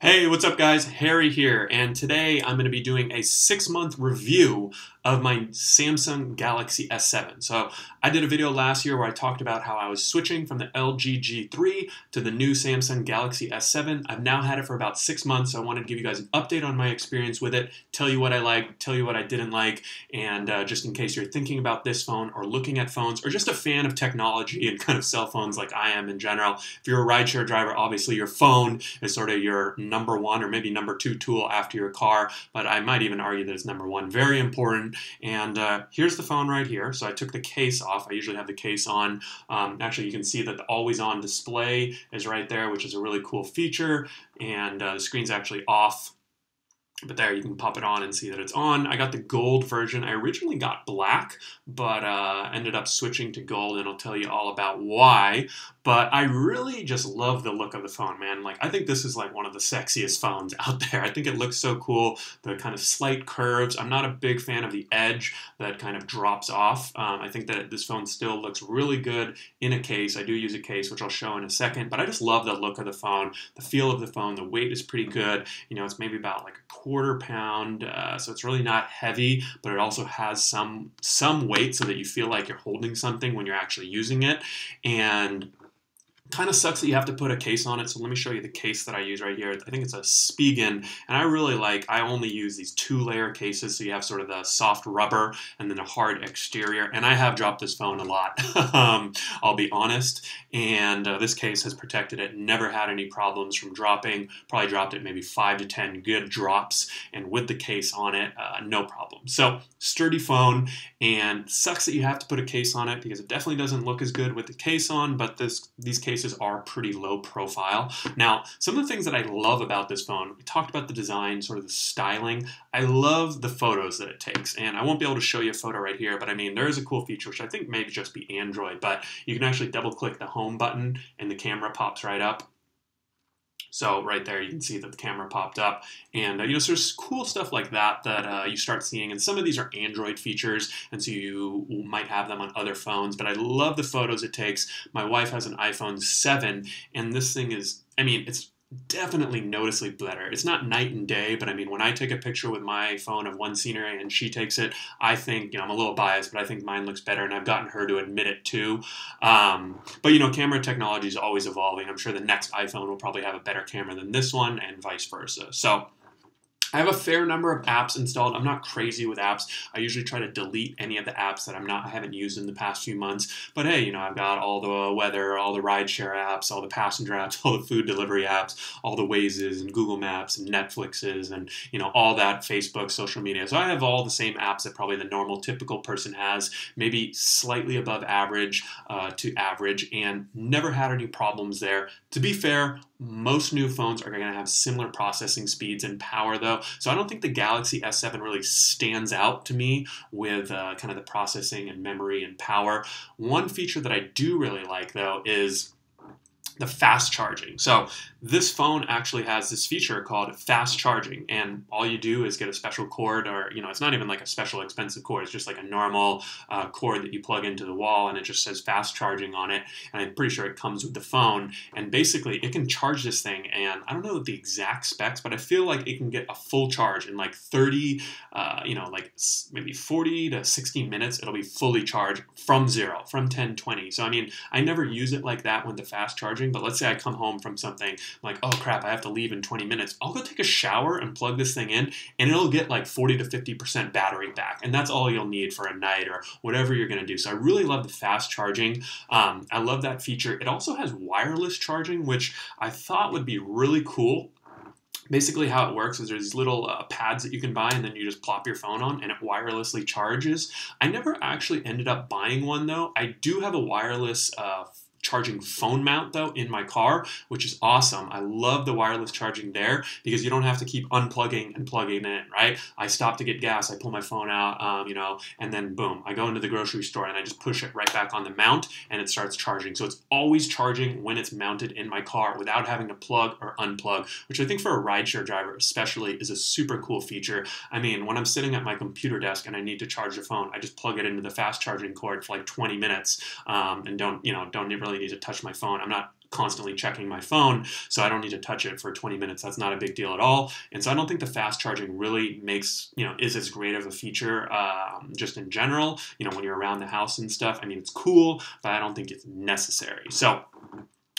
Hey, what's up guys? Harry here, and today I'm going to be doing a 6-month review of my Samsung Galaxy S7. So I did a video last year where I talked about how I was switching from the LG G3 to the new Samsung Galaxy S7. I've now had it for about 6 months, so I wanted to give you guys an update on my experience with it, tell you what I liked, tell you what I didn't like, and just in case you're thinking about this phone or looking at phones or just a fan of technology and kind of cell phones like I am in general. If you're a rideshare driver, obviously your phone is sort of your number one or maybe number two tool after your car, but I might even argue that it's number one. Very important. And here's the phone right here. So I took the case off. I usually have the case on. Actually, you can see that the always on display is right there, which is a really cool feature. And the screen's actually off. But there, you can pop it on and see that it's on. I got the gold version. I originally got black, but ended up switching to gold, and I'll tell you all about why. But I really just love the look of the phone, man. Like, I think this is like one of the sexiest phones out there. I think it looks so cool. The kind of slight curves. I'm not a big fan of the edge that kind of drops off. I think that this phone still looks really good in a case. I do use a case, which I'll show in a second, but I just love the look of the phone, the feel of the phone. The weight is pretty good. You know, it's maybe about like a quarter pound, so it's really not heavy, but it also has some weight so that you feel like you're holding something when you're actually using it. And kind of sucks that you have to put a case on it, so let me show you the case that I use right here. I think it's a Spigen, and I only use these 2-layer cases, so you have sort of the soft rubber and then a hard exterior, and I have dropped this phone a lot, I'll be honest, and this case has protected it, never had any problems from dropping, probably dropped it maybe 5 to 10 good drops, and with the case on it, no problem. So, sturdy phone, and sucks that you have to put a case on it, because it definitely doesn't look as good with the case on, but these cases are pretty low profile. Now, some of the things that I love about this phone, we talked about the design, sort of the styling. I love the photos that it takes, and I won't be able to show you a photo right here, but I mean, there is a cool feature, which I think may just be Android, but you can actually double click the home button and the camera pops right up. So right there, you can see that the camera popped up, and you know, so there's cool stuff like that you start seeing. And some of these are Android features, and so you might have them on other phones. But I love the photos it takes. My wife has an iPhone 7, and this thing is, I mean, it's definitely noticeably better. It's not night and day, but I mean, when I take a picture with my phone of one scenery and she takes it, I think, you know, I'm a little biased, but I think mine looks better, and I've gotten her to admit it too. But you know, camera technology is always evolving. I'm sure the next iPhone will probably have a better camera than this one, and vice versa. So I have a fair number of apps installed. I'm not crazy with apps. I usually try to delete any of the apps that I haven't used in the past few months. But hey, you know, I've got all the weather, all the rideshare apps, all the passenger apps, all the food delivery apps, all the Wazes and Google Maps and Netflixes and, you know, all that, Facebook, social media. So I have all the same apps that probably the normal, typical person has, maybe slightly above average to average, and never had any problems there. To be fair, most new phones are going to have similar processing speeds and power though, so I don't think the Galaxy S7 really stands out to me with kind of the processing and memory and power. One feature that I do really like though is the fast charging. So this phone actually has this feature called fast charging, and all you do is get a special cord, or, you know, it's not even like a special expensive cord, it's just like a normal cord that you plug into the wall, and it just says fast charging on it, and I'm pretty sure it comes with the phone, and basically it can charge this thing, and I don't know the exact specs, but I feel like it can get a full charge in like 30, you know, like maybe 40 to 60 minutes, it'll be fully charged from zero, from 10-20. So I mean, I never use it like that with the fast charging, but let's say I come home from something, I'm like, oh crap, I have to leave in 20 minutes. I'll go take a shower and plug this thing in, and it'll get like 40 to 50% battery back. And that's all you'll need for a night or whatever you're going to do. So I really love the fast charging. I love that feature. It also has wireless charging, which I thought would be really cool. Basically how it works is there's these little pads that you can buy, and then you just plop your phone on and it wirelessly charges. I never actually ended up buying one though. I do have a wireless charging phone mount though in my car, which is awesome. I love the wireless charging there because you don't have to keep unplugging and plugging in, right? I stop to get gas, I pull my phone out, you know, and then boom, I go into the grocery store and I just push it right back on the mount and it starts charging. So it's always charging when it's mounted in my car without having to plug or unplug, which I think for a rideshare driver especially is a super cool feature. I mean, when I'm sitting at my computer desk and I need to charge the phone, I just plug it into the fast charging cord for like 20 minutes and don't really need to touch my phone. I'm not constantly checking my phone, so I don't need to touch it for 20 minutes. That's not a big deal at all. And so I don't think the fast charging really makes, is as great of a feature just in general, when you're around the house and stuff. I mean, it's cool, but I don't think it's necessary. So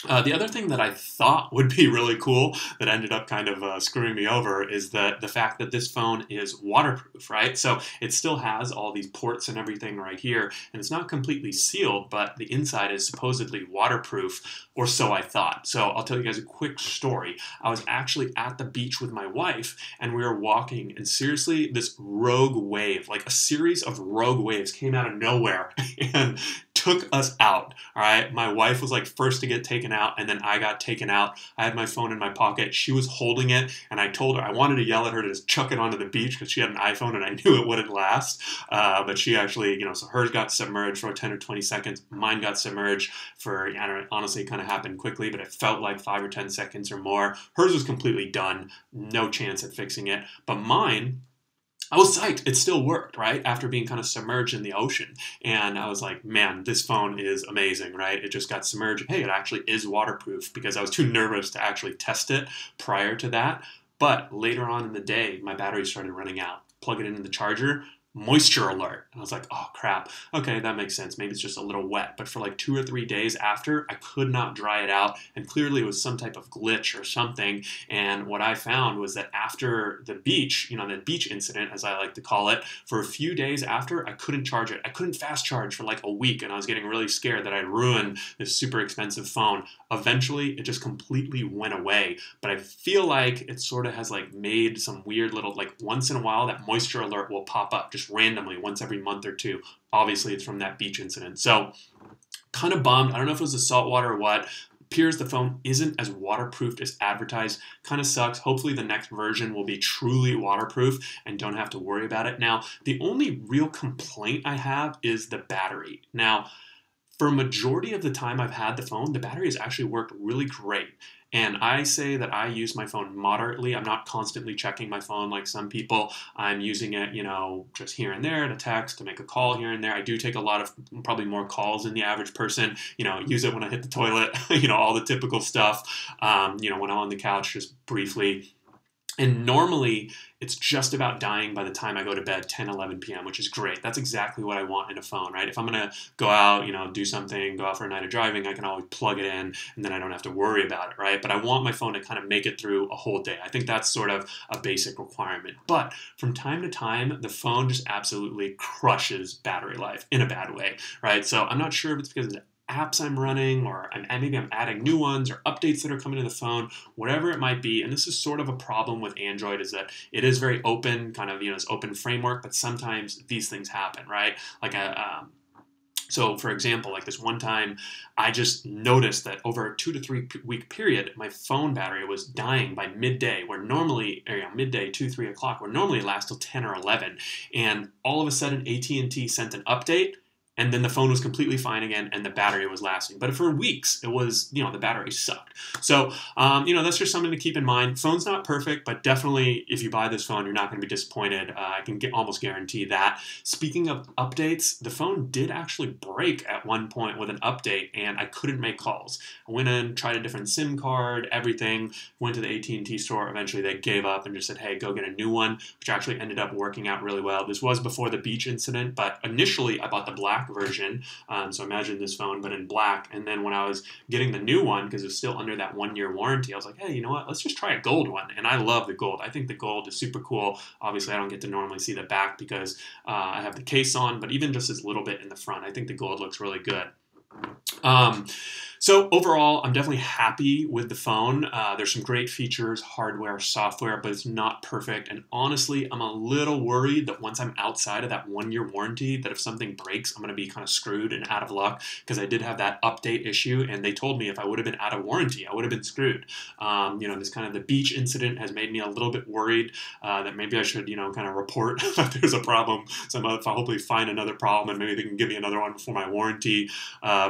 the other thing that I thought would be really cool that ended up kind of screwing me over is that the fact that this phone is waterproof, right? So it still has all these ports and everything right here, and it's not completely sealed, but the inside is supposedly waterproof, or so I thought. So I'll tell you guys a quick story. I was actually at the beach with my wife, and we were walking, and seriously, this rogue wave, like a series of rogue waves came out of nowhere and took us out. All right. My wife was like first to get taken out, and then I got taken out. I had my phone in my pocket. She was holding it, and I told her, I wanted to yell at her to just chuck it onto the beach because she had an iPhone and I knew it wouldn't last. But she actually, so hers got submerged for 10 or 20 seconds. Mine got submerged for, I don't know, honestly, it kind of happened quickly, but it felt like 5 or 10 seconds or more. Hers was completely done. No chance at fixing it. But mine, I was psyched. It still worked, right? After being kind of submerged in the ocean. And I was like, man, this phone is amazing, right? It just got submerged. Hey, it actually is waterproof, because I was too nervous to actually test it prior to that. But later on in the day, my battery started running out. Plug it into the charger, moisture alert. And I was like, oh crap. Okay, that makes sense. Maybe it's just a little wet. But for like 2 or 3 days after, I could not dry it out. And clearly it was some type of glitch or something. And what I found was that after the beach, the beach incident, as I like to call it, for a few days after, I couldn't charge it. I couldn't fast charge for like a week. And I was getting really scared that I'd ruin this super expensive phone. Eventually, it just completely went away. But I feel like it sort of has like made some weird little, like once in a while, that moisture alert will pop up just randomly once every month or two. Obviously, it's from that beach incident. So kind of bummed. I don't know if it was the salt water or what. Appears the phone isn't as waterproof as advertised. Kind of sucks. Hopefully the next version will be truly waterproof and don't have to worry about it. Now, the only real complaint I have is the battery. Now, for a majority of the time I've had the phone, the battery has actually worked really great. And I say that I use my phone moderately. I'm not constantly checking my phone like some people. I'm using it, just here and there to text, to make a call here and there. I do take a lot of, probably more calls than the average person, use it when I hit the toilet, all the typical stuff, when I'm on the couch just briefly. And normally, it's just about dying by the time I go to bed, 10, 11 p.m., which is great. That's exactly what I want in a phone, right? If I'm going to go out, do something, go out for a night of driving, I can always plug it in, and then I don't have to worry about it, right? But I want my phone to kind of make it through a whole day. I think that's sort of a basic requirement. But from time to time, the phone just absolutely crushes battery life in a bad way, right? So I'm not sure if it's because of the apps I'm running, or maybe I'm adding new ones, or updates that are coming to the phone, whatever it might be. And this is sort of a problem with Android, is that it is very open, kind of, this open framework, but sometimes these things happen, right? Like so for example, like this one time, I just noticed that over a 2 to 3 week period, my phone battery was dying by midday, where normally, midday, 2, 3 o'clock, where normally it lasts till 10 or 11. And all of a sudden, AT&T sent an update, and then the phone was completely fine again, and the battery was lasting. But for weeks, it was, the battery sucked. So, that's just something to keep in mind. Phone's not perfect, but definitely if you buy this phone, you're not going to be disappointed. I can almost guarantee that. Speaking of updates, the phone did actually break at one point with an update, and I couldn't make calls. I went in, tried a different SIM card, everything, went to the AT&T store. Eventually, they gave up and just said, hey, go get a new one, which actually ended up working out really well. This was before the beach incident, but initially, I bought the black version. So imagine this phone, but in black. And then when I was getting the new one, because it was still under that 1-year warranty, I was like, hey, you know what? Let's just try a gold one. And I love the gold. I think the gold is super cool. Obviously, I don't get to normally see the back because I have the case on, but even just this little bit in the front, I think the gold looks really good. So overall, I'm definitely happy with the phone. There's some great features, hardware, software, but it's not perfect. And honestly, I'm a little worried that once I'm outside of that 1-year warranty, that if something breaks, I'm going to be kind of screwed and out of luck, because I did have that update issue, and they told me if I would have been out of warranty, I would have been screwed. This kind of the beach incident has made me a little bit worried that maybe I should, kind of report that there's a problem. So I'll hopefully find another problem, and maybe they can give me another one before my warranty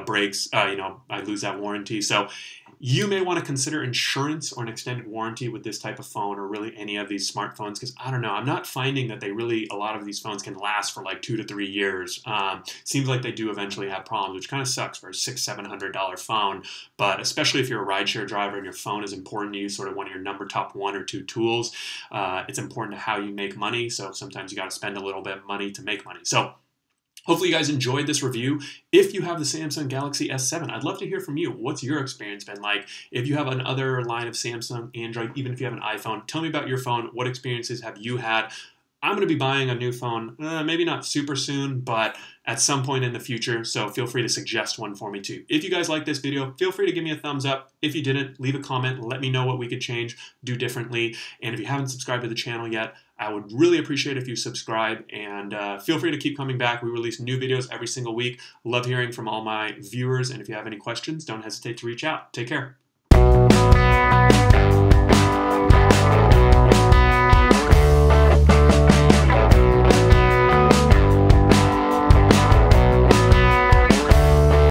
breaks. I lose that warranty. So You may want to consider insurance or an extended warranty with this type of phone, or really any of these smartphones, because I don't know, I'm not finding that a lot of these phones can last for like 2 to 3 years. Seems like they do eventually have problems, which kind of sucks for a $600-700 phone. But especially if you're a rideshare driver and your phone is important to you, sort of one of your top 1 or 2 tools, it's important to how you make money. So sometimes you got to spend a little bit of money to make money. So hopefully you guys enjoyed this review. If you have the Samsung Galaxy S7, I'd love to hear from you. What's your experience been like? If you have another line of Samsung, Android, even if you have an iPhone, tell me about your phone. What experiences have you had? I'm going to be buying a new phone, maybe not super soon, but at some point in the future, so feel free to suggest one for me too. If you guys like this video, feel free to give me a thumbs up. If you didn't, leave a comment, let me know what we could change, do differently. And if you haven't subscribed to the channel yet, I would really appreciate if you subscribe, and feel free to keep coming back. We release new videos every single week. Love hearing from all my viewers, and if you have any questions, don't hesitate to reach out. Take care.